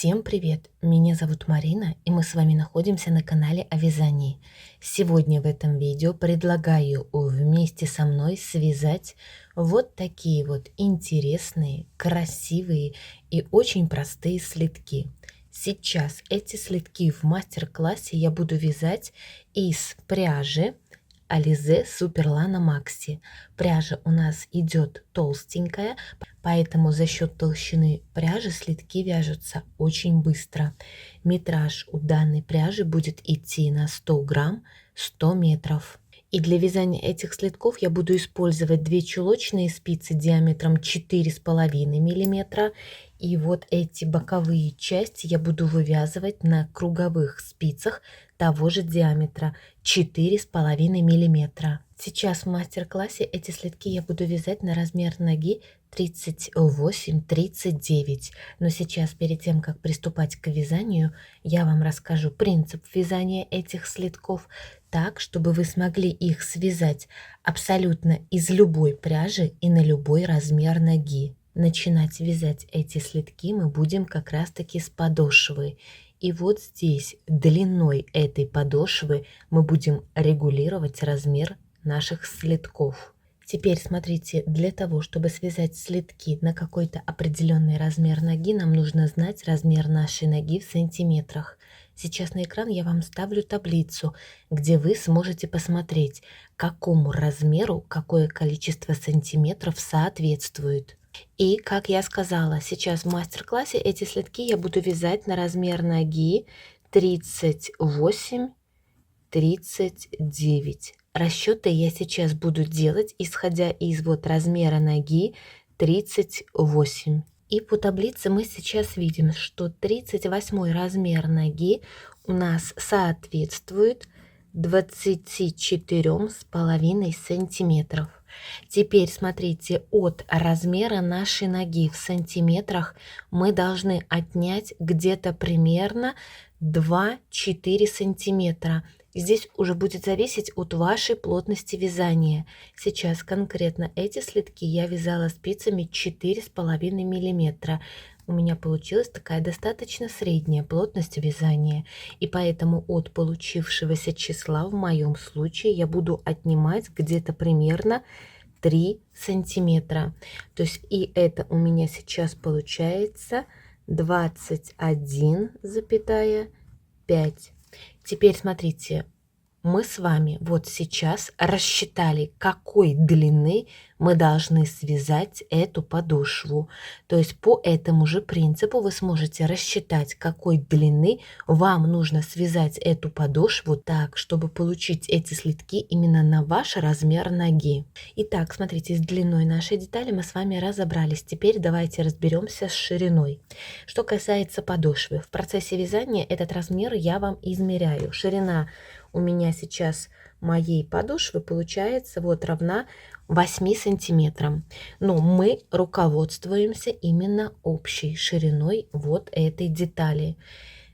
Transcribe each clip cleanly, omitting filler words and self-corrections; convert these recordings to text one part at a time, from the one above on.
Всем привет! Меня зовут Марина, и мы с вами находимся на канале о вязании. Сегодня в этом видео предлагаю вместе со мной связать вот такие вот интересные, красивые и очень простые слитки. Сейчас эти слитки в мастер-классе я буду вязать из пряжи Alize Superlana Maxi. Пряжа у нас идет толстенькая, поэтому за счет толщины пряжи слитки вяжутся очень быстро. Метраж у данной пряжи будет идти на 100 грамм 100 метров. И для вязания этих слитков я буду использовать 2 чулочные спицы диаметром 4,5 мм. И вот эти боковые части я буду вывязывать на круговых спицах того же диаметра 4,5 мм. Сейчас в мастер-классе эти слитки я буду вязать на размер ноги 38-39. Но сейчас, перед тем, как приступать к вязанию, я вам расскажу принцип вязания этих слитков так, чтобы вы смогли их связать абсолютно из любой пряжи и на любой размер ноги. Начинать вязать эти слитки мы будем как раз-таки с подошвы. И вот здесь длиной этой подошвы мы будем регулировать размер наших слитков. Теперь смотрите, для того, чтобы связать слитки на какой-то определенный размер ноги, нам нужно знать размер нашей ноги в сантиметрах. Сейчас на экран я вам ставлю таблицу, где вы сможете посмотреть, какому размеру какое количество сантиметров соответствует. И, как я сказала, сейчас в мастер-классе эти слитки я буду вязать на размер ноги 38-39. Расчеты я сейчас буду делать, исходя из вот размера ноги 38. И по таблице мы сейчас видим, что 38 размер ноги у нас соответствует 24,5 сантиметров. Теперь смотрите, от размера нашей ноги в сантиметрах мы должны отнять где-то примерно 2-4 сантиметра. Здесь уже будет зависеть от вашей плотности вязания. Сейчас конкретно эти слитки я вязала спицами 4,5 мм. У меня получилась такая достаточно средняя плотность вязания, и поэтому от получившегося числа в моем случае я буду отнимать где-то примерно 3 сантиметра. То есть и это у меня сейчас получается 21,5. Теперь смотрите, мы с вами вот сейчас рассчитали, какой длины мы должны связать эту подошву. То есть по этому же принципу вы сможете рассчитать, какой длины вам нужно связать эту подошву так, чтобы получить эти слитки именно на ваш размер ноги. Итак, смотрите, с длиной нашей детали мы с вами разобрались. Теперь давайте разберемся с шириной. Что касается подошвы, в процессе вязания этот размер я вам измеряю. Ширина у меня сейчас моей подошвы получается вот равна 8 сантиметрам. Но мы руководствуемся именно общей шириной вот этой детали.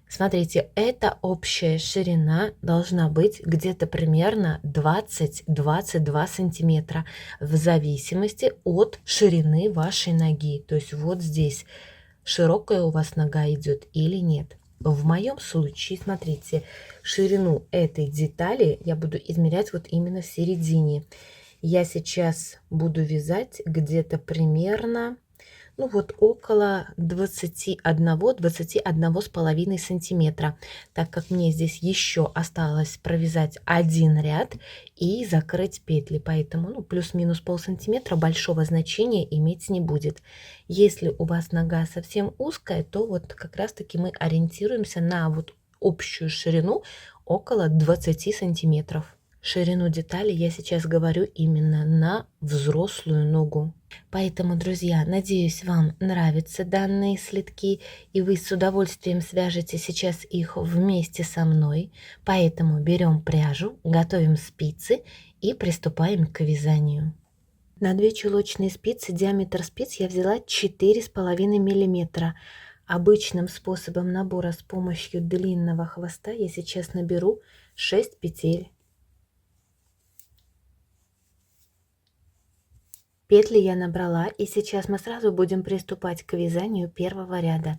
Смотрите, эта общая ширина должна быть где-то примерно 20-22 сантиметра в зависимости от ширины вашей ноги. То есть вот здесь широкая у вас нога идет или нет. В моем случае, смотрите, ширину этой детали я буду измерять вот именно в середине. Я сейчас буду вязать где-то примерно, ну вот около 21-21,5 сантиметра, так как мне здесь еще осталось провязать один ряд и закрыть петли, поэтому ну, плюс-минус полсантиметра большого значения иметь не будет. Если у вас нога совсем узкая, то вот как раз таки мы ориентируемся на вот общую ширину около 20 сантиметров. Ширину детали я сейчас говорю именно на взрослую ногу. Поэтому, друзья, надеюсь, вам нравятся данные слитки, и вы с удовольствием свяжете сейчас их вместе со мной. Поэтому берем пряжу, готовим спицы и приступаем к вязанию. На 2 чулочные спицы диаметр спиц я взяла 4,5 мм. Обычным способом набора с помощью длинного хвоста я сейчас наберу 6 петель. Петли я набрала, и сейчас мы сразу будем приступать к вязанию первого ряда.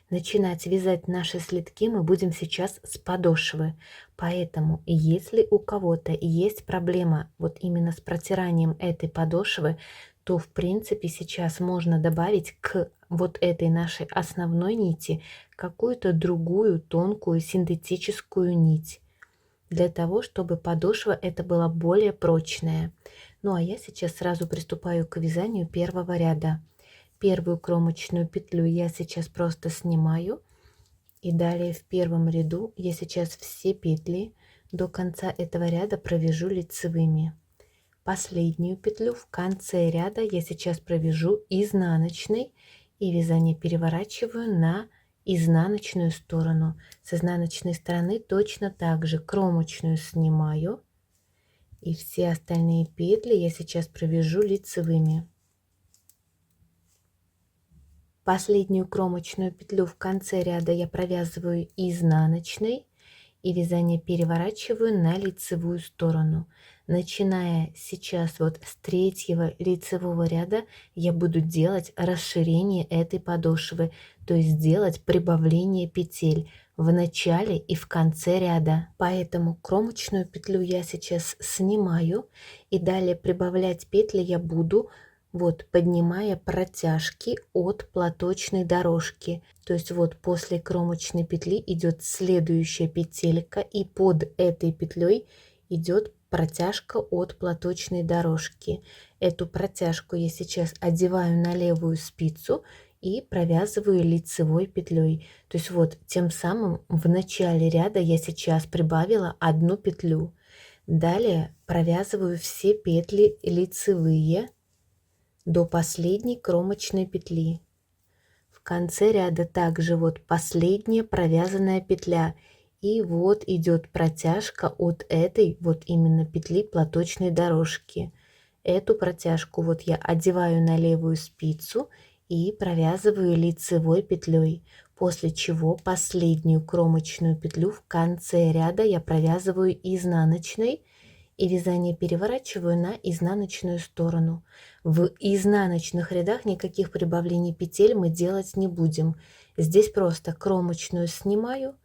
начинать вязать наши слитки мы будем сейчас с подошвы. Поэтому, если у кого-то есть проблема вот именно с протиранием этой подошвы, то в принципе сейчас можно добавить к вот этой нашей основной нити какую-то другую тонкую синтетическую нить, для того, чтобы подошва это была более прочная. Ну а я сейчас сразу приступаю к вязанию первого ряда. Первую кромочную петлю я сейчас просто снимаю. И далее в первом ряду я сейчас все петли до конца этого ряда провяжу лицевыми. Последнюю петлю в конце ряда я сейчас провяжу изнаночной и вязание переворачиваю на изнаночную сторону. С изнаночной стороны точно так же кромочную снимаю и все остальные петли я сейчас провяжу лицевыми. Последнюю кромочную петлю в конце ряда я провязываю изнаночной и вязание переворачиваю на лицевую сторону. Начиная сейчас вот с третьего лицевого ряда я буду делать расширение этой подошвы, то есть делать прибавление петель в начале и в конце ряда. Поэтому кромочную петлю я сейчас снимаю и далее прибавлять петли я буду вот поднимая протяжки от платочной дорожки. То есть вот после кромочной петли идет следующая петелька и под этой петлей идет протяжка от платочной дорожки. Эту протяжку я сейчас одеваю на левую спицу и провязываю лицевой петлей. То есть вот тем самым в начале ряда я сейчас прибавила одну петлю. Далее провязываю все петли лицевые до последней кромочной петли. В конце ряда также вот последняя провязанная петля. И вот идет протяжка от этой вот именно петли платочной дорожки. Эту протяжку вот я одеваю на левую спицу и провязываю лицевой петлей. После чего последнюю кромочную петлю в конце ряда я провязываю изнаночной и вязание переворачиваю на изнаночную сторону. В изнаночных рядах никаких прибавлений петель мы делать не будем. Здесь просто кромочную снимаю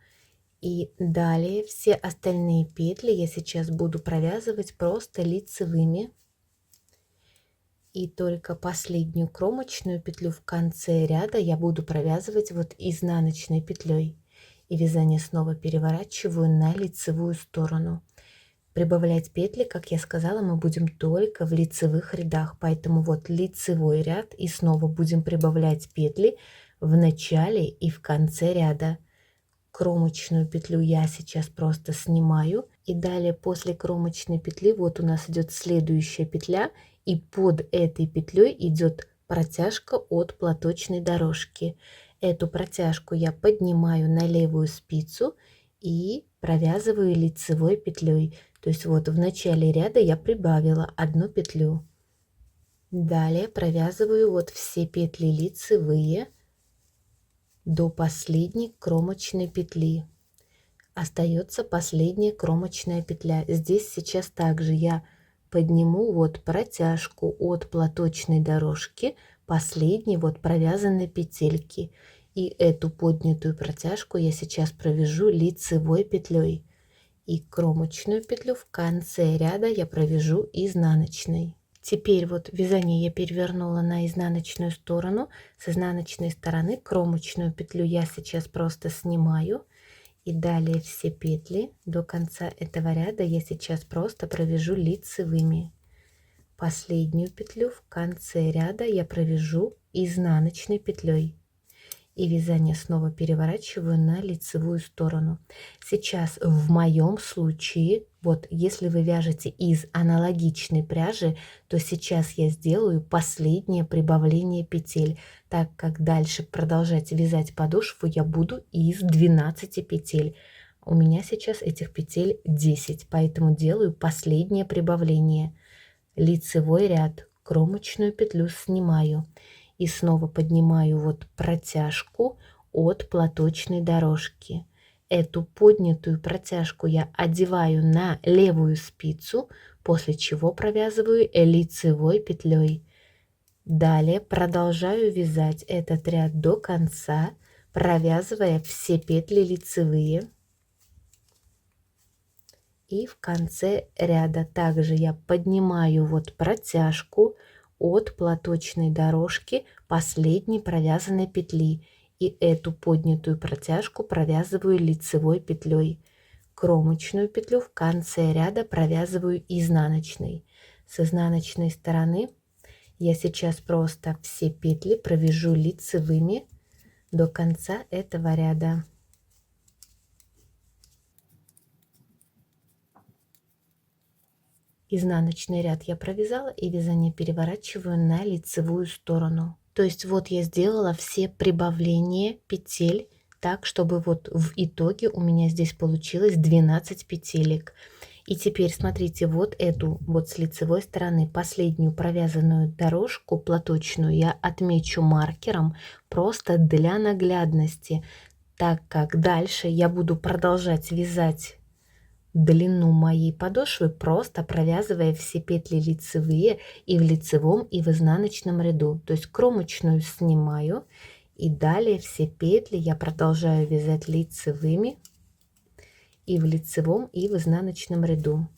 и далее все остальные петли я сейчас буду провязывать просто лицевыми. И только последнюю кромочную петлю в конце ряда я буду провязывать вот изнаночной петлей. И вязание снова переворачиваю на лицевую сторону. Прибавлять петли, как я сказала, мы будем только в лицевых рядах, поэтому вот лицевой ряд и снова будем прибавлять петли в начале и в конце ряда. Кромочную петлю я сейчас просто снимаю и далее после кромочной петли вот у нас идет следующая петля и под этой петлей идет протяжка от платочной дорожки. Эту протяжку я поднимаю на левую спицу и провязываю лицевой петлей. То есть вот в начале ряда я прибавила одну петлю. Далее провязываю вот все петли лицевые до последней кромочной петли. Остается последняя кромочная петля. Здесь сейчас также я подниму вот протяжку от платочной дорожки последней вот провязанной петельки. И эту поднятую протяжку я сейчас провяжу лицевой петлей. И кромочную петлю в конце ряда я провяжу изнаночной. Теперь вот вязание я перевернула на изнаночную сторону. С изнаночной стороны кромочную петлю я сейчас просто снимаю. И далее все петли до конца этого ряда я сейчас просто провяжу лицевыми. Последнюю петлю в конце ряда я провяжу изнаночной петлей. И вязание снова переворачиваю на лицевую сторону. Сейчас в моем случае, вот если вы вяжете из аналогичной пряжи, то сейчас я сделаю последнее прибавление петель, так как дальше продолжать вязать подошву я буду из 12 петель. У меня сейчас этих петель 10, поэтому делаю последнее прибавление. Лицевой ряд, кромочную петлю снимаю. И снова поднимаю вот протяжку от платочной дорожки. Эту поднятую протяжку я одеваю на левую спицу, после чего провязываю лицевой петлей. Далее продолжаю вязать этот ряд до конца, провязывая все петли лицевые. И в конце ряда также я поднимаю вот протяжку от платочной дорожки последней провязанной петли. И эту поднятую протяжку провязываю лицевой петлей. Кромочную петлю в конце ряда провязываю изнаночной. С изнаночной стороны я сейчас просто все петли провяжу лицевыми до конца этого ряда. Изнаночный ряд я провязала и вязание переворачиваю на лицевую сторону. То есть вот я сделала все прибавления петель так, чтобы вот в итоге у меня здесь получилось 12 петелек. И теперь смотрите, вот эту вот с лицевой стороны последнюю провязанную дорожку платочную я отмечу маркером просто для наглядности, так как дальше я буду продолжать вязать длину моей подошвы, просто провязывая все петли лицевые и в лицевом, и в изнаночном ряду. То есть кромочную снимаю, и далее все петли я продолжаю вязать лицевыми и в лицевом, и в изнаночном ряду.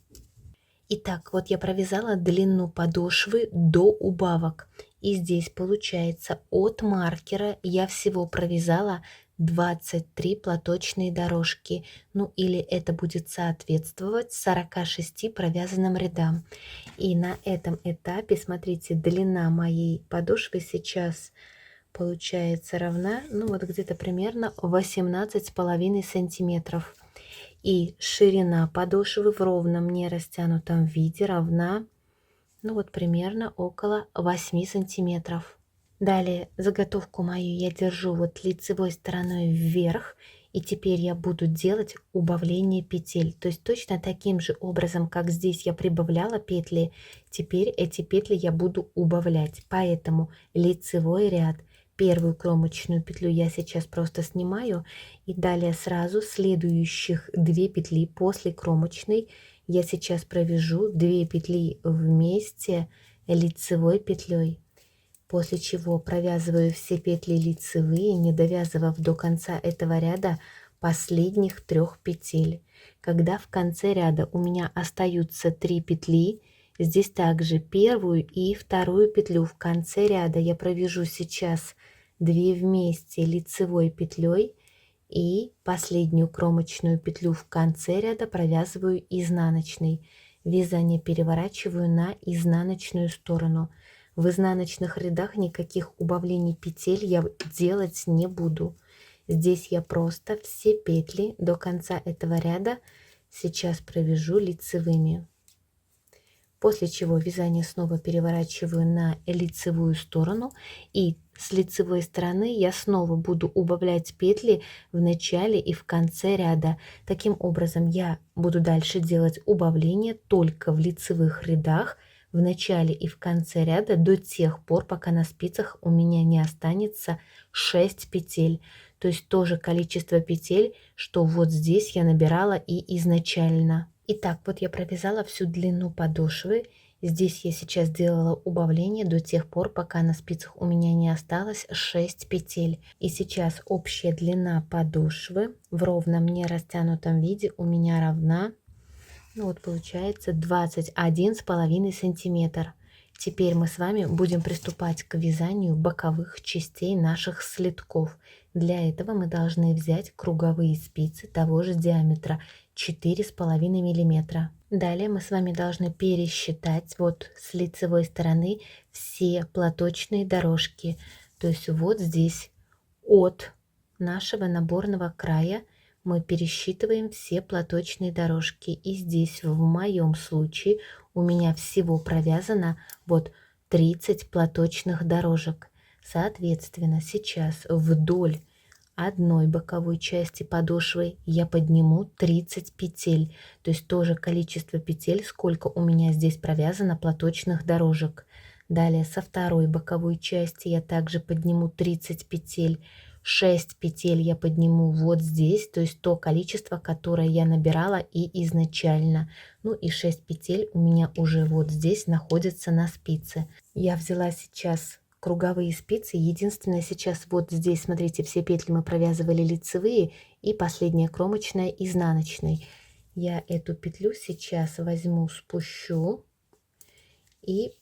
Итак, вот я провязала длину подошвы до убавок. И здесь получается от маркера я всего провязала 23 платочные дорожки. Ну или это будет соответствовать 46 провязанным рядам. И на этом этапе, смотрите, длина моей подошвы сейчас получается равна, ну вот где-то примерно 18,5 сантиметров. И ширина подошвы в ровном не растянутом виде равна, ну вот примерно около 8 сантиметров. Далее заготовку мою я держу вот лицевой стороной вверх. И теперь я буду делать убавление петель. То есть точно таким же образом, как здесь я прибавляла петли, теперь эти петли я буду убавлять. Поэтому лицевой ряд. Первую кромочную петлю я сейчас просто снимаю, и далее сразу следующих 2 петли после кромочной я сейчас провяжу 2 петли вместе лицевой петлей. После чего провязываю все петли лицевые, не довязывав до конца этого ряда последних 3 петель. Когда в конце ряда у меня остаются 3 петли, здесь также первую и вторую петлю в конце ряда я провяжу сейчас 2 вместе лицевой петлей и последнюю кромочную петлю в конце ряда провязываю изнаночной. Вязание переворачиваю на изнаночную сторону. В изнаночных рядах никаких убавлений петель я делать не буду. Здесь я просто все петли до конца этого ряда сейчас провяжу лицевыми. После чего вязание снова переворачиваю на лицевую сторону, и с лицевой стороны я снова буду убавлять петли в начале и в конце ряда. Таким образом я буду дальше делать убавления только в лицевых рядах, в начале и в конце ряда до тех пор, пока на спицах у меня не останется 6 петель. То есть то же количество петель, что вот здесь я набирала и изначально. Итак, вот я провязала всю длину подошвы. Здесь я сейчас делала убавление до тех пор, пока на спицах у меня не осталось 6 петель. И сейчас общая длина подошвы в ровном не растянутом виде у меня равна, ну вот получается 21,5 сантиметр. Теперь мы с вами будем приступать к вязанию боковых частей наших слитков. Для этого мы должны взять круговые спицы того же диаметра 4,5 миллиметра. Далее мы с вами должны пересчитать вот с лицевой стороны все платочные дорожки. То есть вот здесь от нашего наборного края мы пересчитываем все платочные дорожки. И здесь в моем случае у меня всего провязано вот 30 платочных дорожек. Соответственно, сейчас вдоль одной боковой части подошвы я подниму 30 петель. То есть то же количество петель, сколько у меня здесь провязано платочных дорожек. Далее со второй боковой части я также подниму 30 петель. 6 петель я подниму вот здесь, то есть то количество, которое я набирала и изначально. Ну и 6 петель у меня уже вот здесь находятся на спице. Я взяла сейчас круговые спицы. Единственное, сейчас вот здесь, смотрите, все петли мы провязывали лицевые и последняя кромочная изнаночной. Я эту петлю сейчас возьму, спущу и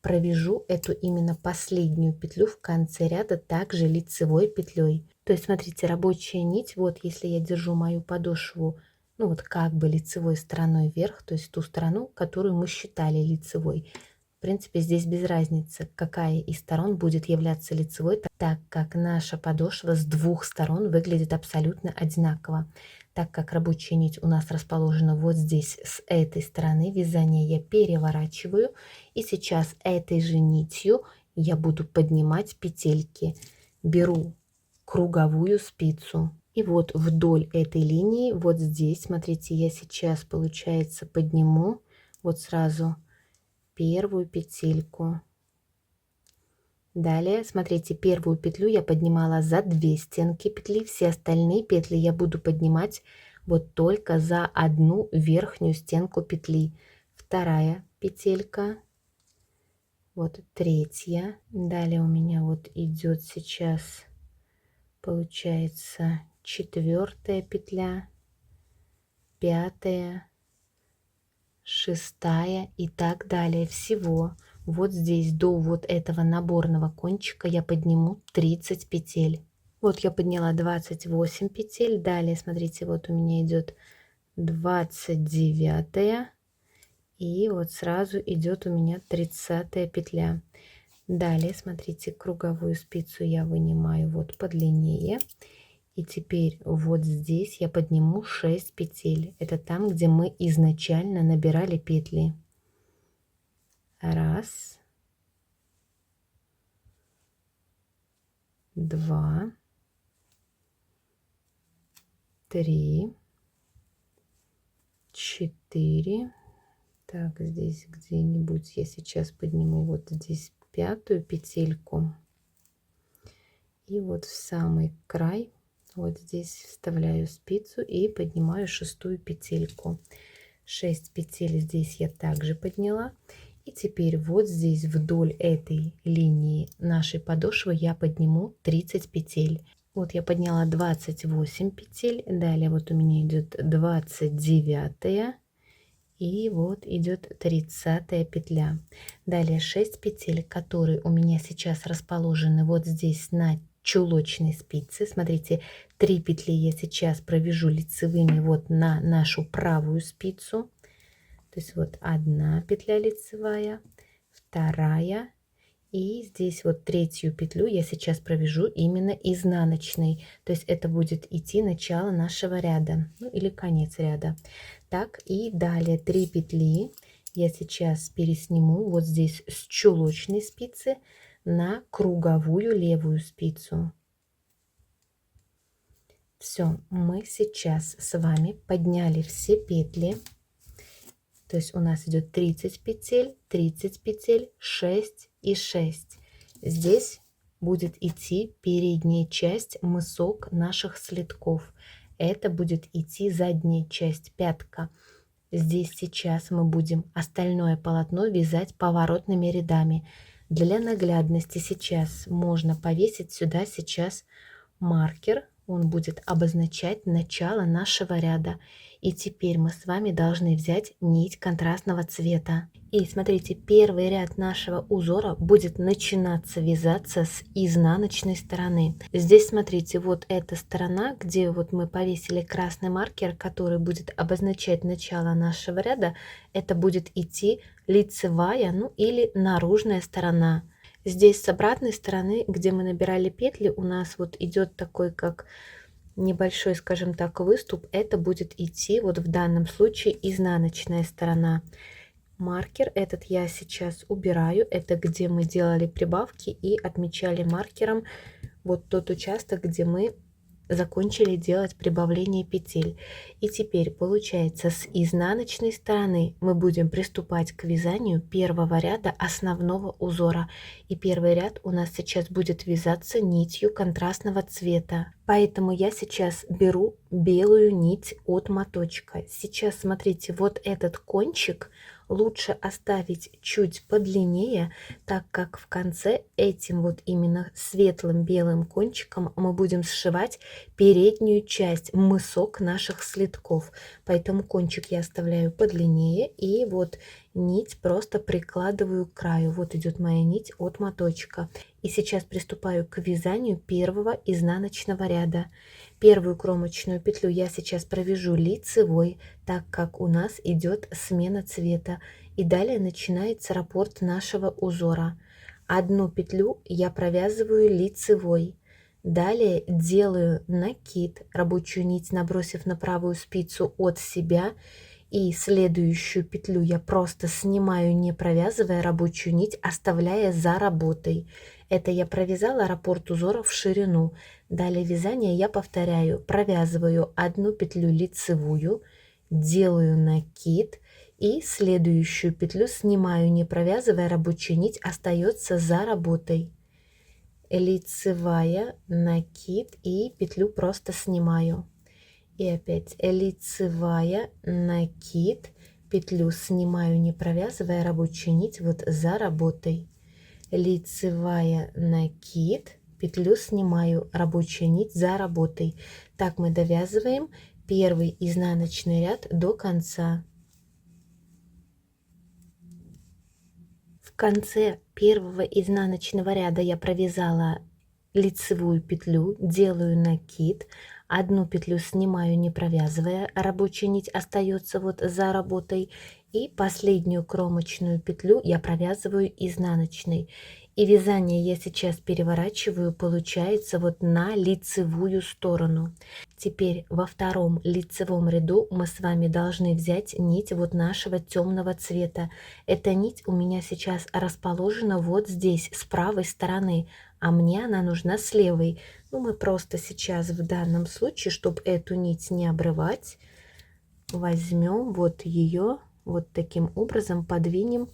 провяжу эту именно последнюю петлю в конце ряда также лицевой петлей. То есть, смотрите, рабочая нить, вот если я держу мою подошву, ну вот как бы лицевой стороной вверх, то есть ту сторону, которую мы считали лицевой. В принципе, здесь без разницы, какая из сторон будет являться лицевой, так как наша подошва с двух сторон выглядит абсолютно одинаково. Так как рабочая нить у нас расположена вот здесь, с этой стороны вязания, я переворачиваю. И сейчас этой же нитью я буду поднимать петельки. Беру круговую спицу. И вот вдоль этой линии, вот здесь, смотрите, я сейчас, получается, подниму вот сразу первую петельку. Далее, смотрите, первую петлю я поднимала за 2 стенки петли, все остальные петли я буду поднимать вот только за одну верхнюю стенку петли. Вторая петелька, вот третья. Далее у меня вот идет сейчас, получается, 4-я петля, 5-я, 6-я и так далее. Всего вот здесь до вот этого наборного кончика я подниму 30 петель. Вот я подняла 28 петель. Далее, смотрите, вот у меня идет 29-я. И вот сразу идет у меня 30-я петля. Далее, смотрите, круговую спицу я вынимаю вот подлиннее. И теперь вот здесь я подниму 6 петель. Это там, где мы изначально набирали петли. Раз, два, три, 4. Так, здесь где-нибудь я сейчас подниму вот здесь 5-ю петельку. И вот в самый край вот здесь вставляю спицу и поднимаю 6-ю петельку. 6 петель здесь я также подняла. И теперь вот здесь вдоль этой линии нашей подошвы я подниму 30 петель. Вот я подняла 28 петель. Далее вот у меня идет 29-я. И вот идет 30-я петля. Далее 6 петель, которые у меня сейчас расположены вот здесь на чулочной спице. Смотрите, 3 петли я сейчас провяжу лицевыми вот на нашу правую спицу. То есть вот 1 петля лицевая, 2, и здесь вот 3-ю петлю я сейчас провяжу именно изнаночной. То есть это будет идти начало нашего ряда, ну или конец ряда. Так, и далее 3 петли я сейчас пересниму вот здесь с чулочной спицы на круговую левую спицу. Все, мы сейчас с вами подняли все петли. То есть у нас идет 30 петель, 6 и 6. Здесь будет идти передняя часть, мысок наших слитков. Это будет идти задняя часть, пятка. Здесь сейчас мы будем остальное полотно вязать поворотными рядами. Для наглядности сейчас можно повесить сюда сейчас маркер. Он будет обозначать начало нашего ряда. И теперь мы с вами должны взять нить контрастного цвета. И смотрите, первый ряд нашего узора будет начинаться вязаться с изнаночной стороны. Здесь смотрите, вот эта сторона, где вот мы повесили красный маркер, который будет обозначать начало нашего ряда, это будет идти лицевая, ну или наружная сторона. Здесь с обратной стороны, где мы набирали петли, у нас вот идет такой как небольшой, скажем так, выступ. Это будет идти вот в данном случае изнаночная сторона. Маркер этот я сейчас убираю. Это где мы делали прибавки и отмечали маркером вот тот участок, где мы закончили делать прибавление петель. И теперь получается, с изнаночной стороны мы будем приступать к вязанию первого ряда основного узора. И первый ряд у нас сейчас будет вязаться нитью контрастного цвета. Поэтому я сейчас беру белую нить от моточка. Сейчас смотрите, вот этот кончик, лучше оставить чуть подлиннее, так как в конце этим вот именно светлым белым кончиком мы будем сшивать переднюю часть, мысок наших слитков. Поэтому кончик я оставляю подлиннее и вот нить просто прикладываю к краю. Вот идет моя нить от моточка. И сейчас приступаю к вязанию первого изнаночного ряда. Первую кромочную петлю я сейчас провяжу лицевой, так как у нас идет смена цвета. И далее начинается раппорт нашего узора. Одну петлю я провязываю лицевой. Далее делаю накид, рабочую нить набросив на правую спицу от себя. И следующую петлю я просто снимаю, не провязывая рабочую нить, оставляя за работой. Это я провязала раппорт узора в ширину. Далее вязание я повторяю, провязываю одну петлю лицевую, делаю накид и следующую петлю снимаю, не провязывая рабочую нить, остается за работой. Лицевая, накид и петлю просто снимаю. И опять лицевая, накид, петлю снимаю, не провязывая рабочую нить, вот за работой. Лицевая, накид, петлю снимаю, рабочая нить за работой. Так мы довязываем первый изнаночный ряд до конца. В конце первого изнаночного ряда я провязала лицевую петлю, делаю накид, одну петлю снимаю, не провязывая, рабочая нить остается вот за работой, и последнюю кромочную петлю я провязываю изнаночной. И вязание я сейчас переворачиваю, получается вот на лицевую сторону. Теперь во втором лицевом ряду мы с вами должны взять нить вот нашего темного цвета. Эта нить у меня сейчас расположена вот здесь, с правой стороны, а мне она нужна с левой. Ну, мы просто сейчас в данном случае, чтобы эту нить не обрывать, возьмем вот ее, вот таким образом подвинем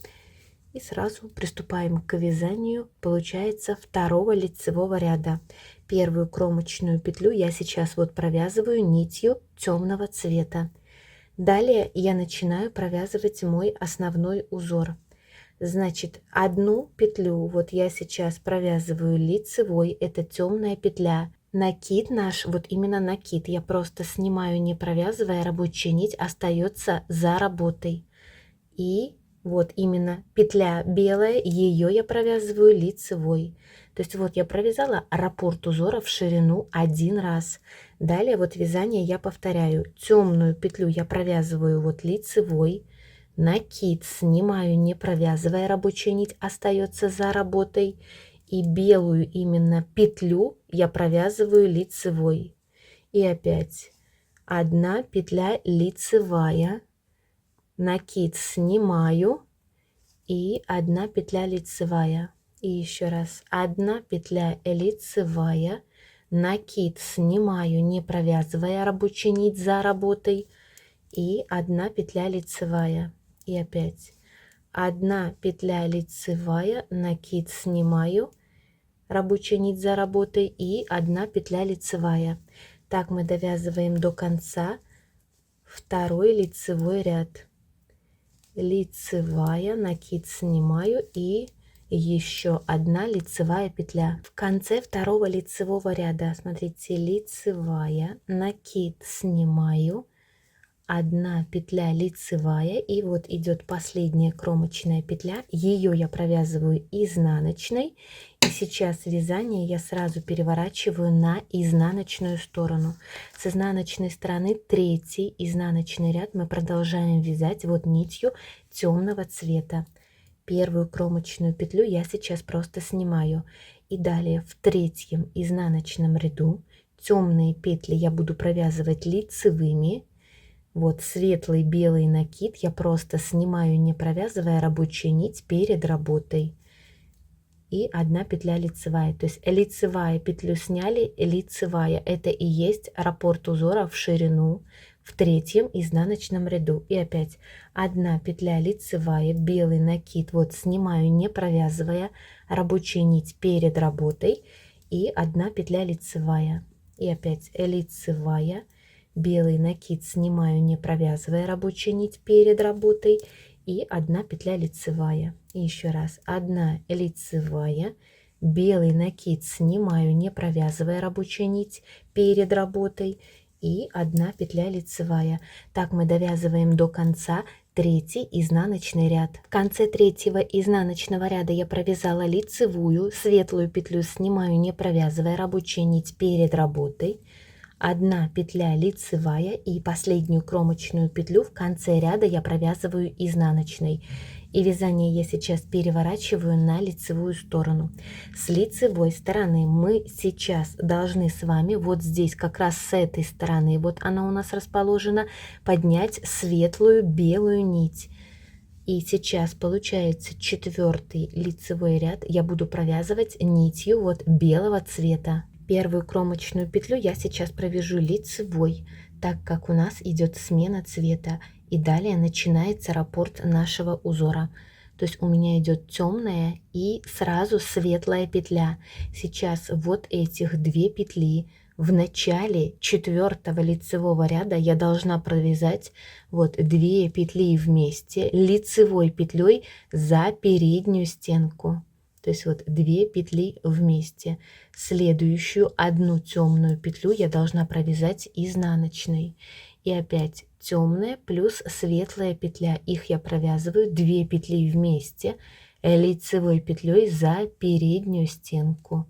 и сразу приступаем к вязанию, получается, второго лицевого ряда. Первую кромочную петлю я сейчас вот провязываю нитью темного цвета. Далее я начинаю провязывать мой основной узор. Значит, одну петлю вот я сейчас провязываю лицевой, это темная петля. Накид наш, вот именно накид, я просто снимаю, не провязывая, рабочая нить остается за работой. И вот именно петля белая, ее я провязываю лицевой. То есть вот я провязала раппорт узора в ширину один раз. Далее вот вязание я повторяю. Темную петлю я провязываю вот лицевой. Накид снимаю, не провязывая, рабочая нить остается за работой. И белую именно петлю я провязываю лицевой. И опять одна петля лицевая. Накид снимаю и одна петля лицевая. И еще раз одна петля лицевая, накид снимаю, не провязывая рабочую нить за работой, и одна петля лицевая. И опять одна петля лицевая, накид снимаю, рабочую нить за работой, и одна петля лицевая. Так мы довязываем до конца второй лицевой ряд. Лицевая, накид снимаю и еще одна лицевая петля. В конце второго лицевого ряда, смотрите, лицевая, накид снимаю, одна петля лицевая, и вот идет последняя кромочная петля, ее я провязываю изнаночной. И сейчас вязание я сразу переворачиваю на изнаночную сторону. С изнаночной стороны третий изнаночный ряд мы продолжаем вязать вот нитью темного цвета. Первую кромочную петлю я сейчас просто снимаю. И далее в третьем изнаночном ряду темные петли я буду провязывать лицевыми. Вот светлый белый накид я просто снимаю, не провязывая, рабочую нить перед работой. И одна петля лицевая, то есть лицевая петлю сняли, лицевая, это и есть раппорт узора в ширину в третьем изнаночном ряду. И опять одна петля лицевая, белый накид вот снимаю, не провязывая, рабочую нить перед работой, и одна петля лицевая. И опять лицевая, белый накид снимаю, не провязывая, рабочую нить перед работой, и 1 петля лицевая. И еще раз 1 лицевая, белый накид снимаю, не провязывая рабочую нить перед работой, и 1 петля лицевая. Так мы довязываем до конца 3-й изнаночный ряд. В конце 3-го изнаночного ряда я провязала лицевую, светлую петлю снимаю, не провязывая рабочую нить перед работой. 1 петля лицевая и последнюю кромочную петлю в конце ряда я провязываю изнаночной. И вязание я сейчас переворачиваю на лицевую сторону. С лицевой стороны мы сейчас должны с вами вот здесь, как раз с этой стороны, вот она у нас расположена, поднять светлую белую нить. И сейчас получается 4-й лицевой ряд я буду провязывать нитью вот белого цвета. Первую кромочную петлю я сейчас провяжу лицевой, так как у нас идет смена цвета. И далее начинается раппорт нашего узора. То есть у меня идет темная и сразу светлая петля. Сейчас вот этих 2 петли в начале 4-го лицевого ряда я должна провязать вот 2 петли вместе лицевой петлей за переднюю стенку. То есть вот 2 петли вместе. Следующую 1 темную петлю я должна провязать изнаночной. И опять темная плюс светлая петля. Их я провязываю 2 петли вместе лицевой петлей за переднюю стенку.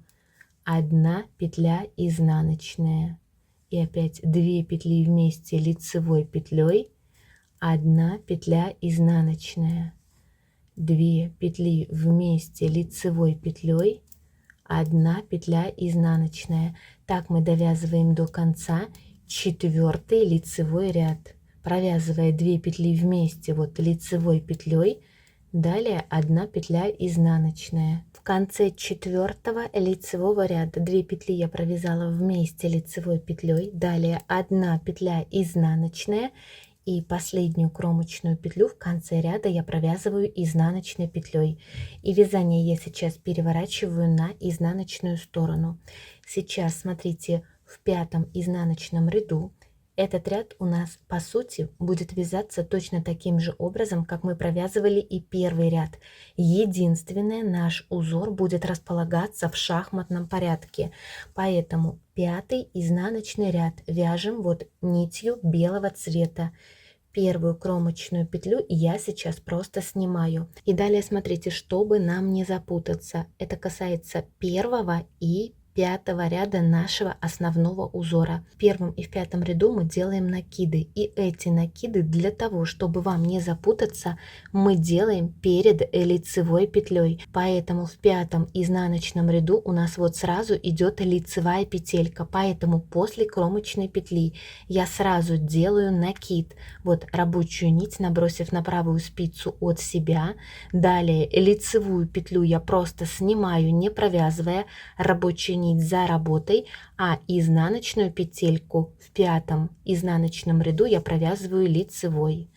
1 петля изнаночная. И опять 2 петли вместе лицевой петлей. 1 петля изнаночная. 2 петли вместе лицевой петлей, 1 петля изнаночная. Так мы довязываем до конца 4-й лицевой ряд, провязывая 2 петли вместе вот лицевой петлей, далее 1 петля изнаночная. В конце 4-го лицевого ряда 2 петли я провязала вместе лицевой петлей, далее 1 петля изнаночная. И последнюю кромочную петлю в конце ряда я провязываю изнаночной петлей. И вязание я сейчас переворачиваю на изнаночную сторону. Сейчас смотрите, в 5-м изнаночном ряду этот ряд у нас по сути будет вязаться точно таким же образом, как мы провязывали и первый ряд. Единственное, наш узор будет располагаться в шахматном порядке. Поэтому 5-й изнаночный ряд вяжем вот нитью белого цвета. Первую кромочную петлю я сейчас просто снимаю. И далее смотрите, чтобы нам не запутаться. Это касается 1-го и 5-го ряда нашего основного узора. В 1-м и в 5-м ряду мы делаем накиды. И эти накиды для того, чтобы вам не запутаться, мы делаем перед лицевой петлей. Поэтому в 5-м изнаночном ряду у нас вот сразу идет лицевая петелька. Поэтому после кромочной петли я сразу делаю накид. Вот рабочую нить, набросив на правую спицу от себя. Далее лицевую петлю я просто снимаю, не провязывая, рабочую нить за работой, а изнаночную петельку в 5-м изнаночном ряду я провязываю лицевой.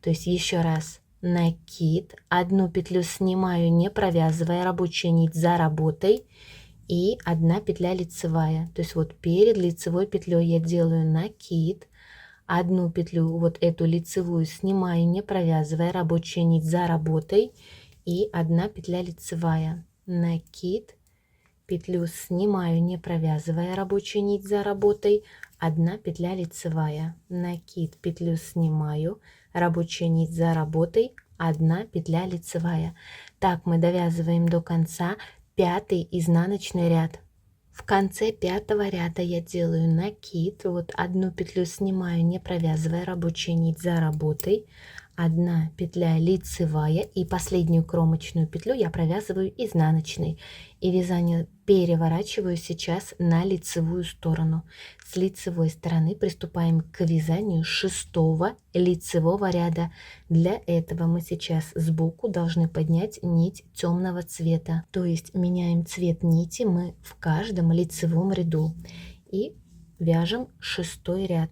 То есть еще раз, накид, 1 петлю снимаю, не провязывая, рабочую нить за работой, и 1 петля лицевая. То есть вот перед лицевой петлей я делаю накид, 1 петлю вот эту лицевую снимаю, не провязывая, рабочую нить за работой, и 1 петля лицевая. Накид, петлю снимаю, не провязывая, рабочую нить за работой, 1 петля лицевая. Накид, петлю снимаю, рабочую нить за работой, 1 петля лицевая. Так мы довязываем до конца 5-й изнаночный ряд. В конце 5-го ряда я делаю накид, вот 1 петлю снимаю, не провязывая, рабочую нить за работой, 1 петля лицевая, и последнюю кромочную петлю я провязываю изнаночной. И вязание переворачиваю сейчас на лицевую сторону. С лицевой стороны приступаем к вязанию 6-го лицевого ряда. Для этого мы сейчас сбоку должны поднять нить темного цвета. То есть меняем цвет нити мы в каждом лицевом ряду. И вяжем 6-й ряд.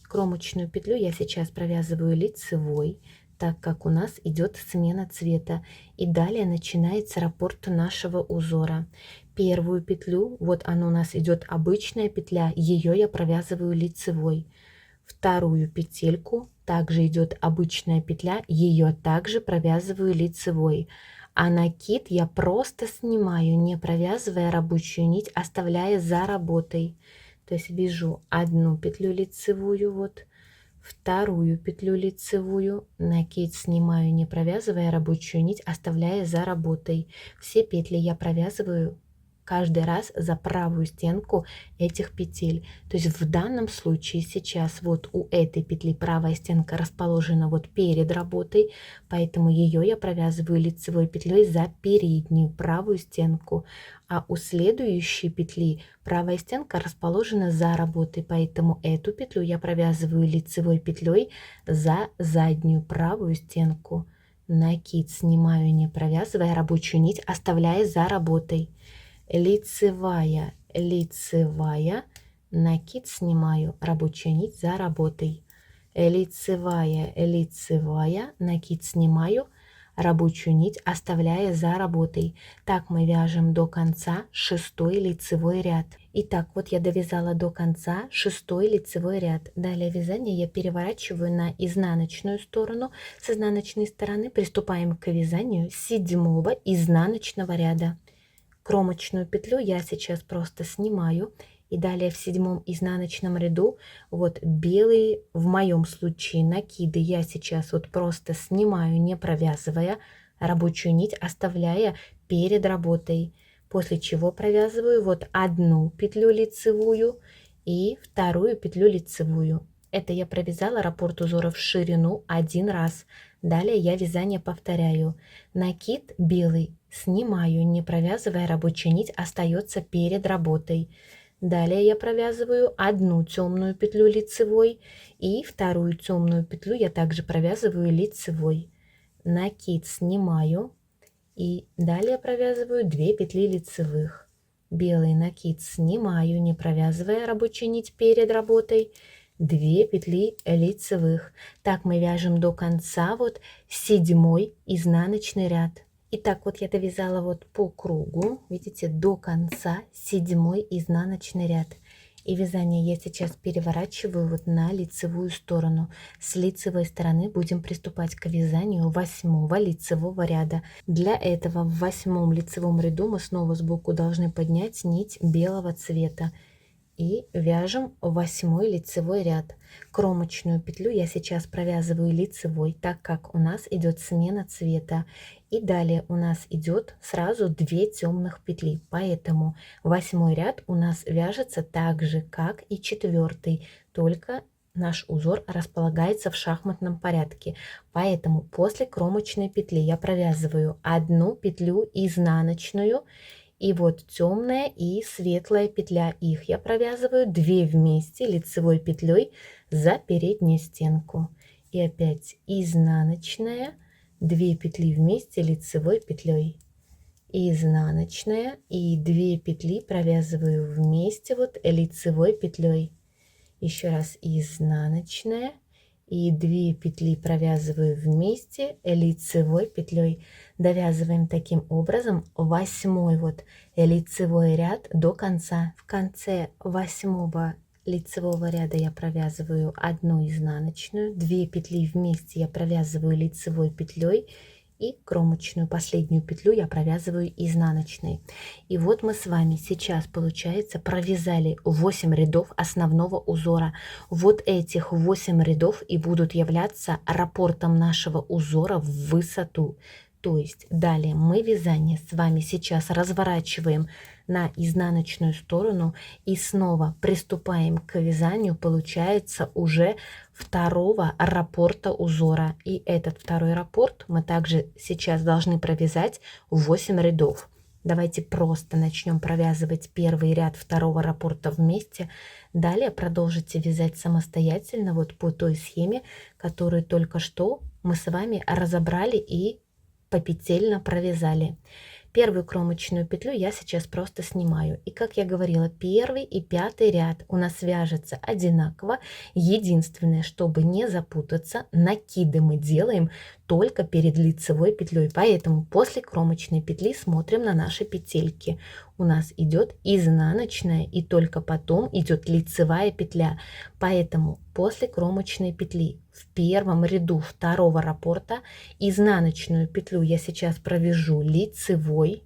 Кромочную петлю я сейчас провязываю лицевой, так как у нас идет смена цвета. И далее начинается раппорт нашего узора. Первую петлю, вот она у нас идет обычная петля, ее я провязываю лицевой. вторую петельку, также идет обычная петля, ее также провязываю лицевой. А накид я просто снимаю, не провязывая рабочую нить, оставляя за работой. То есть вяжу одну петлю лицевую, вот, вторую петлю лицевую, накид снимаю, не провязывая рабочую нить, оставляя за работой. Все петли я провязываю каждый раз за правую стенку этих петель. То есть в данном случае сейчас вот у этой петли правая стенка расположена вот перед работой, поэтому ее я провязываю лицевой петлей за переднюю правую стенку. А у следующей петли правая стенка расположена за работой, поэтому эту петлю я провязываю лицевой петлей за заднюю правую стенку. Накид снимаю, не провязывая рабочую нить, оставляя за работой. Лицевая, лицевая, накид снимаю, рабочую нить за работой. Лицевая, лицевая, накид снимаю, рабочую нить оставляя за работой. Так мы вяжем до конца 6-й лицевой ряд. Итак, вот я довязала до конца 6-й лицевой ряд. Далее вязание я переворачиваю на изнаночную сторону. С изнаночной стороны приступаем к вязанию 7-го изнаночного ряда. Кромочную петлю я сейчас просто снимаю. И далее в 7-м изнаночном ряду вот белые, в моем случае накиды, я сейчас вот просто снимаю, не провязывая рабочую нить, оставляя перед работой. После чего провязываю вот одну петлю лицевую и вторую петлю лицевую. Это я провязала раппорт узора в ширину один раз. Далее я вязание повторяю. Накид белый снимаю, не провязывая рабочую нить, остается перед работой. Далее я провязываю одну темную петлю лицевой и вторую темную петлю я также провязываю лицевой. Накид снимаю и далее провязываю 2 петли лицевых. Белый накид снимаю, не провязывая рабочую нить перед работой, 2 петли лицевых. Так мы вяжем до конца вот 7-й изнаночный ряд. Итак, вот я довязала вот по кругу, видите, до конца 7-й изнаночный ряд. И вязание я сейчас переворачиваю вот на лицевую сторону. С лицевой стороны будем приступать к вязанию 8-го лицевого ряда. Для этого в 8-м лицевом ряду мы снова сбоку должны поднять нить белого цвета. И вяжем 8-й лицевой ряд. Кромочную петлю я сейчас провязываю лицевой, так как у нас идет смена цвета. И далее у нас идет сразу 2 темных петли, поэтому 8-й ряд у нас вяжется так же, как и 4-й, только наш узор располагается в шахматном порядке. Поэтому после кромочной петли я провязываю одну петлю изнаночную. И вот темная и светлая петля, их я провязываю 2 вместе лицевой петлей за переднюю стенку. И опять изнаночная, 2 петли вместе лицевой петлей. Изнаночная и 2 петли провязываю вместе вот лицевой петлей. Еще раз изнаночная и 2 петли провязываю вместе лицевой петлей. Довязываем таким образом 8-й вот лицевой ряд до конца. В конце 8-го лицевого ряда я провязываю одну изнаночную, 2 петли вместе я провязываю лицевой петлей и кромочную последнюю петлю я провязываю изнаночной. И вот мы с вами сейчас, получается, провязали 8 рядов основного узора. Вот этих 8 рядов и будут являться раппортом нашего узора в высоту. То есть далее мы вязание с вами сейчас разворачиваем на изнаночную сторону и снова приступаем к вязанию, получается, уже второго раппорта узора. И этот второй раппорт мы также сейчас должны провязать 8 рядов. Давайте просто начнем провязывать первый ряд второго раппорта вместе. Далее продолжите вязать самостоятельно вот по той схеме, которую только что мы с вами разобрали и попетельно провязали. Первую кромочную петлю я сейчас просто снимаю. И как я говорила, 1-й и 5-й ряд у нас вяжется одинаково. Единственное, чтобы не запутаться, накиды мы делаем только перед лицевой петлей. Поэтому после кромочной петли смотрим на наши петельки. у нас идет изнаночная и только потом идет лицевая петля. Поэтому после кромочной петли в первом ряду второго раппорта изнаночную петлю я сейчас провяжу лицевой.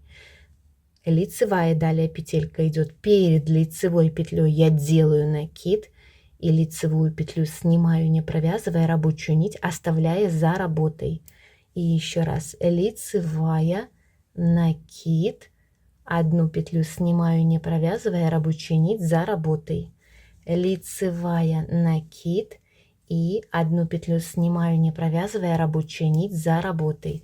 Лицевая далее петелька идет перед лицевой петлей, я делаю накид и лицевую петлю снимаю, не провязывая рабочую нить, оставляя за работой. И еще раз, лицевая, накид, одну петлю снимаю, не провязывая рабочую нить, за работой. Лицевая, накид и одну петлю снимаю, не провязывая рабочую нить, за работой.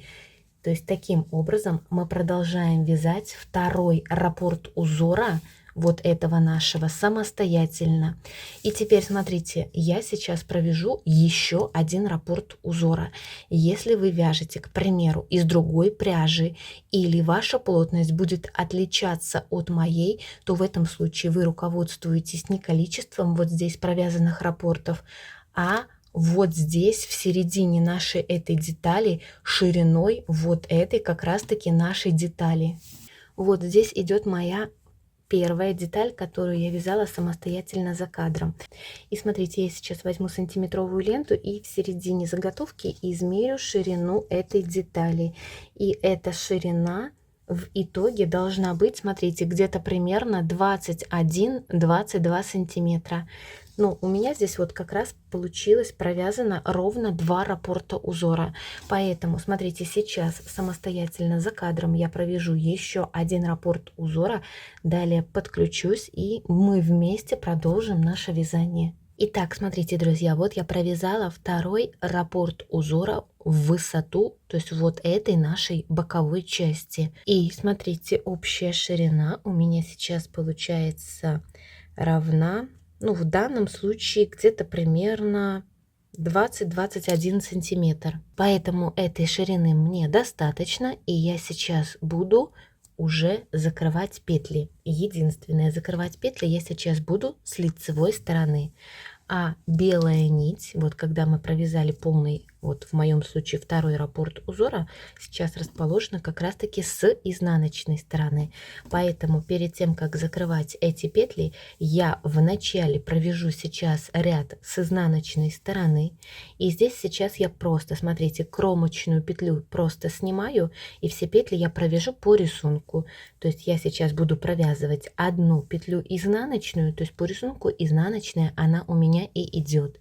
То есть таким образом мы продолжаем вязать второй раппорт узора вот этого нашего самостоятельно. И теперь смотрите, я сейчас провяжу еще один раппорт узора. Если вы вяжете, к примеру, из другой пряжи или ваша плотность будет отличаться от моей, то в этом случае вы руководствуетесь не количеством вот здесь провязанных раппортов, а вот здесь в середине нашей этой детали шириной вот этой как раз таки нашей детали. Вот здесь идет моя первая деталь, которую я вязала самостоятельно за кадром. И смотрите, я сейчас возьму сантиметровую ленту и в середине заготовки измерю ширину этой детали. И эта ширина в итоге должна быть, смотрите, где-то примерно 21-22 сантиметра. Ну, у меня здесь вот как раз получилось провязано ровно 2 раппорта узора. Поэтому, смотрите, сейчас самостоятельно за кадром я провяжу еще один раппорт узора. Далее подключусь, и мы вместе продолжим наше вязание. Итак, смотрите, друзья, вот я провязала второй раппорт узора в высоту, то есть вот этой нашей боковой части. И смотрите, общая ширина у меня сейчас получается равна, ну, в данном случае где-то примерно 20-21 сантиметр. Поэтому этой ширины мне достаточно, и я сейчас буду уже закрывать петли. Единственное, закрывать петли я сейчас буду с лицевой стороны. А белая нить, вот когда мы провязали полный, вот в моем случае второй раппорт узора, сейчас расположена как раз таки с изнаночной стороны. Поэтому перед тем, как закрывать эти петли, я вначале провяжу сейчас ряд с изнаночной стороны. И здесь сейчас я просто, смотрите, кромочную петлю просто снимаю, и все петли я провяжу по рисунку. То есть я сейчас буду провязывать одну петлю изнаночную, то есть по рисунку изнаночная она у меня и идет,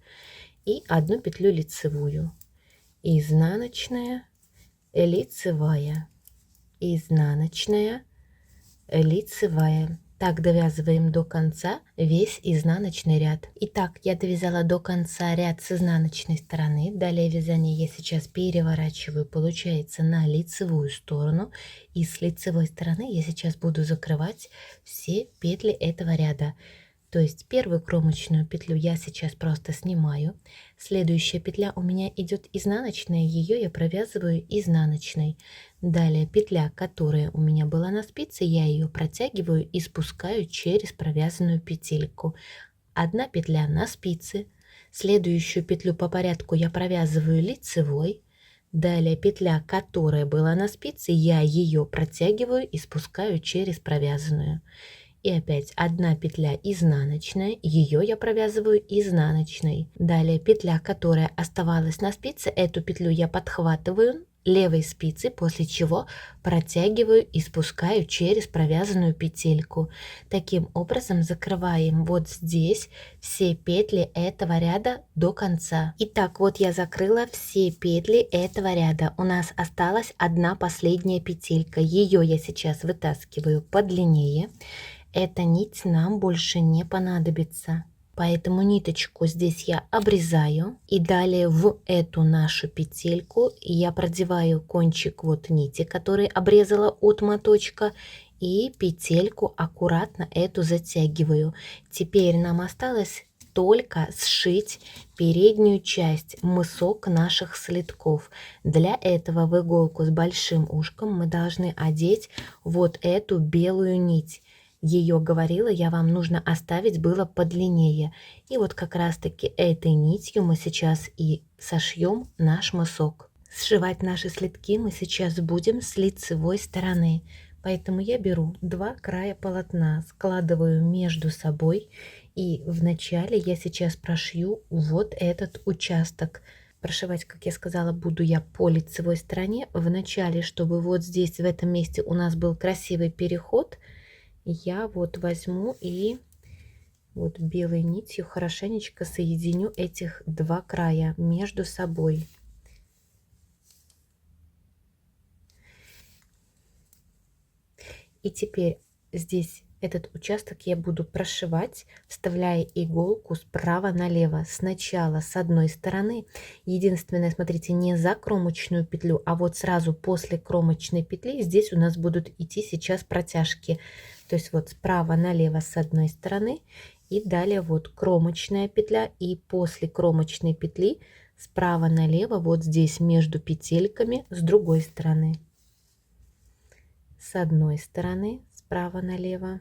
и одну петлю лицевую, изнаночная, лицевая, изнаночная, лицевая. Так довязываем до конца весь изнаночный ряд. Итак, я довязала до конца ряд с изнаночной стороны. Далее вязание я сейчас переворачиваю, получается, на лицевую сторону. И с лицевой стороны я сейчас буду закрывать все петли этого ряда. То есть первую кромочную петлю я сейчас просто снимаю. Следующая петля у меня идет изнаночная, ее я провязываю изнаночной. Далее петля, которая у меня была на спице, я ее протягиваю и спускаю через провязанную петельку. Одна петля на спице. Следующую петлю по порядку я провязываю лицевой. Далее петля, которая была на спице, я ее протягиваю и спускаю через провязанную. И опять одна петля изнаночная, ее я провязываю изнаночной. Далее петля, которая оставалась на спице, эту петлю я подхватываю левой спицей, после чего протягиваю и спускаю через провязанную петельку. Таким образом закрываем вот здесь все петли этого ряда до конца. Итак, вот я закрыла все петли этого ряда. У нас осталась одна последняя петелька. Ее я сейчас вытаскиваю подлиннее. Эта нить нам больше не понадобится. Поэтому ниточку здесь я обрезаю. И далее в эту нашу петельку я продеваю кончик вот нити, который обрезала от моточка. И петельку аккуратно эту затягиваю. Теперь нам осталось только сшить переднюю часть, мысок наших слитков. Для этого в иголку с большим ушком мы должны одеть вот эту белую нить. Ее, говорила я вам, нужно оставить было подлиннее. И вот как раз таки этой нитью мы сейчас и сошьем наш мысок. Сшивать наши слитки мы сейчас будем с лицевой стороны. Поэтому я беру два края полотна, складываю между собой, и вначале я сейчас прошью вот этот участок. Прошивать, как я сказала, буду я по лицевой стороне. Вначале, чтобы вот здесь, в этом месте у нас был красивый переход, я вот возьму и вот белой нитью хорошенечко соединю этих два края между собой. И теперь здесь этот участок я буду прошивать, вставляя иголку справа налево. Сначала с одной стороны. Единственное, смотрите, не за кромочную петлю, а вот сразу после кромочной петли здесь у нас будут идти сейчас протяжки. То есть вот справа налево с одной стороны. И далее вот кромочная петля. И после кромочной петли справа налево вот здесь между петельками с другой стороны. С одной стороны справа налево,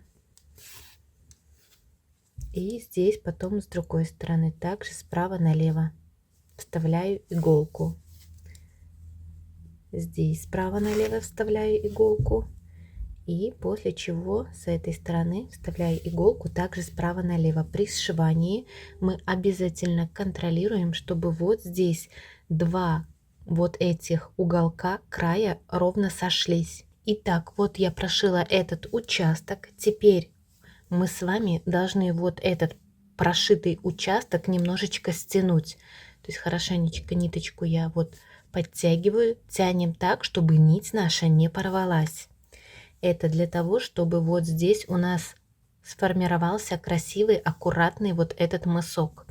и здесь потом с другой стороны также справа налево вставляю иголку. Здесь справа налево вставляю иголку, и после чего с этой стороны вставляю иголку также справа налево. При сшивании мы обязательно контролируем, чтобы вот здесь два вот этих уголка края ровно сошлись. Итак, вот я прошила этот участок. Теперь мы с вами должны вот этот прошитый участок немножечко стянуть. То есть хорошенечко ниточку я вот подтягиваю, тянем так, чтобы нить наша не порвалась. Это для того, чтобы вот здесь у нас сформировался красивый, аккуратный вот этот мысок.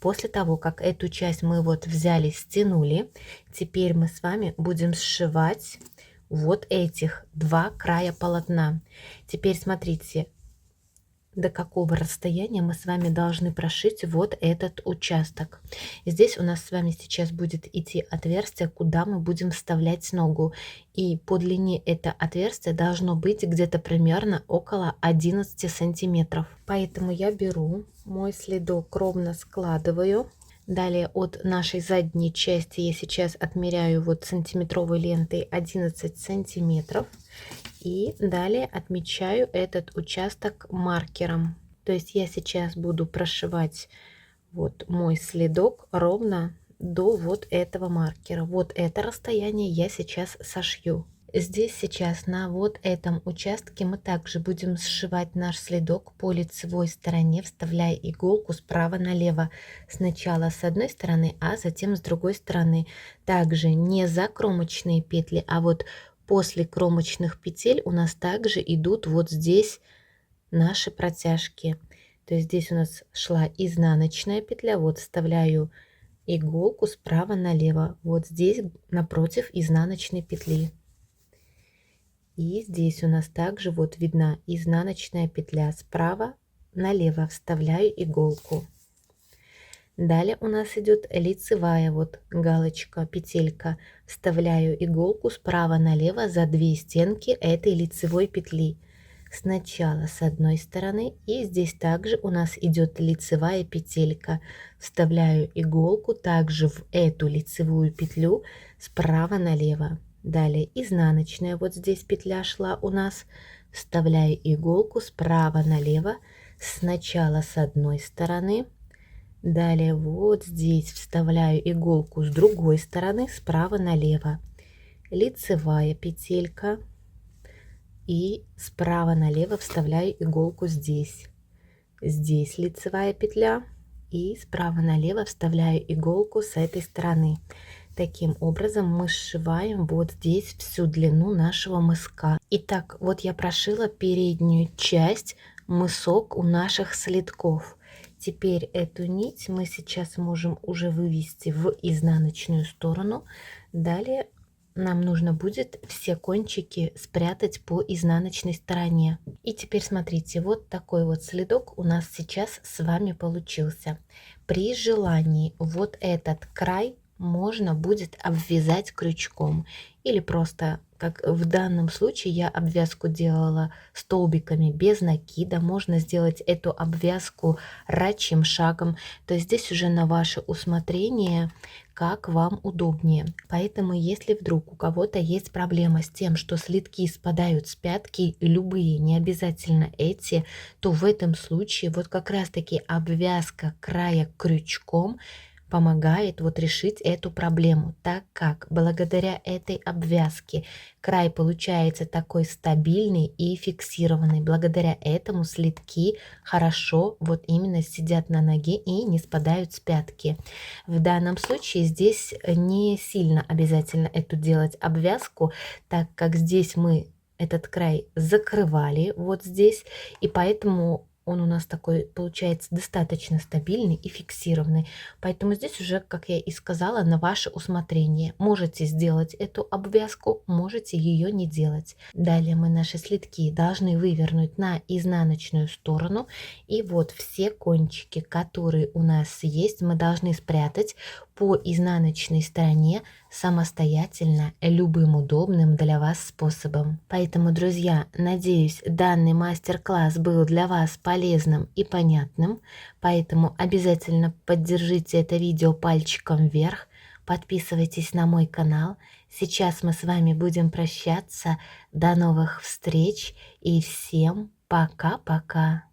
После того, как эту часть мы вот взяли, стянули, теперь мы с вами будем сшивать вот этих два края полотна. Теперь смотрите, до какого расстояния мы с вами должны прошить вот этот участок. Здесь у нас с вами сейчас будет идти отверстие, куда мы будем вставлять ногу. И по длине это отверстие должно быть где-то примерно около 11 сантиметров. Поэтому я беру мой следок, ровно складываю. Далее от нашей задней части я сейчас отмеряю вот сантиметровой лентой 11 сантиметров. И далее отмечаю этот участок маркером. То есть я сейчас буду прошивать вот мой следок ровно до вот этого маркера. Вот это расстояние я сейчас сошью. Здесь сейчас на вот этом участке мы также будем сшивать наш следок по лицевой стороне, вставляя иголку справа налево. Сначала с одной стороны, а затем с другой стороны. Также не за кромочные петли, а вот после кромочных петель у нас также идут вот здесь наши протяжки. То есть здесь у нас шла изнаночная петля, вот вставляю иголку справа налево, вот здесь напротив изнаночной петли. И здесь у нас также вот видна изнаночная петля, справа налево вставляю иголку. Далее у нас идет лицевая вот галочка, петелька. Вставляю иголку справа налево за две стенки этой лицевой петли. Сначала с одной стороны, и здесь также у нас идет лицевая петелька. Вставляю иголку также в эту лицевую петлю справа налево. Далее изнаночная, вот здесь петля шла у нас. Вставляю иголку справа налево, сначала с одной стороны. Далее вот здесь вставляю иголку с другой стороны, справа налево. Лицевая петелька. И справа налево вставляю иголку здесь. Здесь лицевая петля. И справа налево вставляю иголку с этой стороны. Таким образом мы сшиваем вот здесь всю длину нашего мыска. Итак, вот я прошила переднюю часть, мысок у наших следков. Теперь эту нить мы сейчас можем уже вывести в изнаночную сторону. Далее нам нужно будет все кончики спрятать по изнаночной стороне. И теперь смотрите, вот такой вот следок у нас сейчас с вами получился. При желании вот этот край можно будет обвязать крючком или просто как в данном случае я обвязку делала столбиками без накида. Можно сделать эту обвязку рачьим шагом. То есть здесь уже на ваше усмотрение, как вам удобнее. Поэтому если вдруг у кого-то есть проблема с тем, что слитки спадают с пятки, любые, не обязательно эти, то в этом случае вот как раз-таки обвязка края крючком помогает вот решить эту проблему, так как благодаря этой обвязке край получается такой стабильный и фиксированный. Благодаря этому слитки хорошо вот именно сидят на ноге и не спадают с пятки. В данном случае здесь не сильно обязательно эту делать обвязку, так как здесь мы этот край закрывали вот здесь, и поэтому он у нас такой получается достаточно стабильный и фиксированный. Поэтому здесь уже, как я и сказала, на ваше усмотрение. Можете сделать эту обвязку, можете ее не делать. Далее мы наши слитки должны вывернуть на изнаночную сторону. И вот все кончики, которые у нас есть, мы должны спрятать по изнаночной стороне самостоятельно, любым удобным для вас способом. Поэтому, друзья, надеюсь, данный мастер-класс был для вас полезным и понятным. Поэтому обязательно поддержите это видео пальчиком вверх, подписывайтесь на мой канал. Сейчас мы с вами будем прощаться. До новых встреч и всем пока-пока.